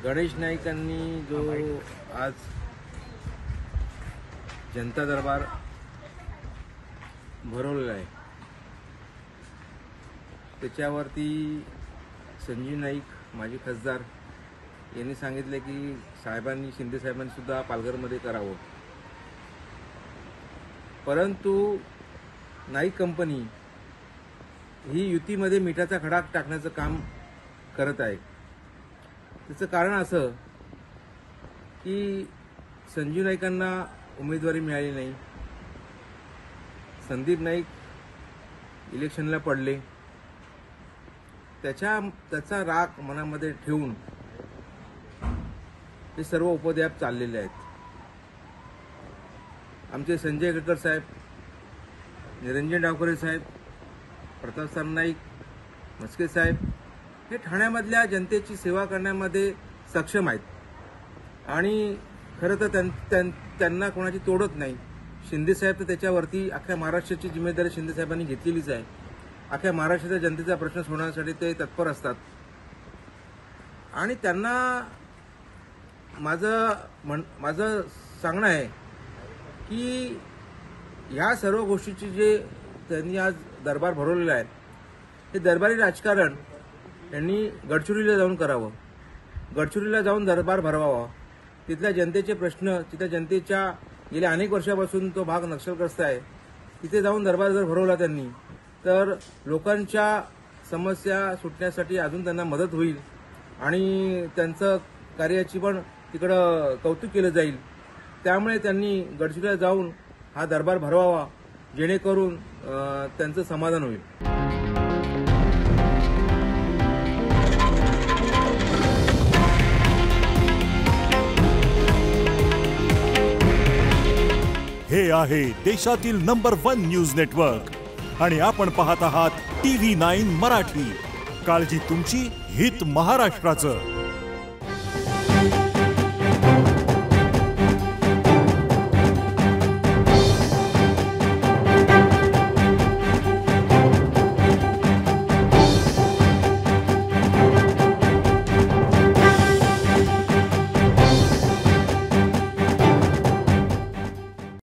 गणेश नाईकांनी जो आज जनता दरबार भरवलेला आहे त्याच्यावरती संजीव नाईक माजी खासदार यांनी सांगितले की शिंदे साहेबांनी सुद्धा पालघरमध्ये करावं, परंतु नाईक कंपनी ही युतीमध्ये मिठाचा खडा टाकण्याचं काम करत आहे। त्याचं कारण असं की संजीव नाईकांना उमेदवारी मिळाली नाही, संदीप नाईक इलेक्शनला पडले, त्याचा राग मनामध्ये ठेवून हे सर्व उपद्व्याप चाललेले आहेत। आमचे संजय गडकर साहेब, निरंजन डावकरे साहेब, प्रताप सरनाईक, मस्के साहेब हे ठाण्यामधल्या जनतेची सेवा करण्यामध्ये सक्षम आहेत आणि खरं तर त्यांना कोणाची तोडत नाही। शिंदे साहेब तर त्याच्यावरती अख्ख्या महाराष्ट्राची जिम्मेदारी शिंदे साहेबांनी घेतलेलीच आहे। अख्ख्या महाराष्ट्राच्या जनतेचा प्रश्न सोडवण्यासाठी ते तत्पर असतात आणि त्यांना माझं सांगणं आहे की ह्या सर्व गोष्टीची जे त्यांनी आज दरबार भरवलेला आहे हे दरबारी राजकारण त्यांनी गडचिरोलीला जाऊन करावं, गडचिरोलीला जाऊन दरबार भरवावा। तिथल्या जनतेचे प्रश्न, तिथल्या जनतेच्या गेल्या अनेक वर्षापासून तो भाग नक्षलग्रस्त आहे, तिथे जाऊन दरबार जर भरवला त्यांनी तर लोकांच्या समस्या सुटण्यासाठी अजून त्यांना मदत होईल आणि त्यांचं कार्याची पण तिकडं कौतुक केलं जाईल। त्यामुळे त्यांनी गडचिरोलीला जाऊन हा दरबार भरवावा जेणेकरून त्यांचं समाधान होईल। हे आहे देशातील नंबर 1 न्यूज नेटवर्क आणि आपण पाहत आहात TV9 मराठी। काळजी तुमची, हित महाराष्ट्राचं।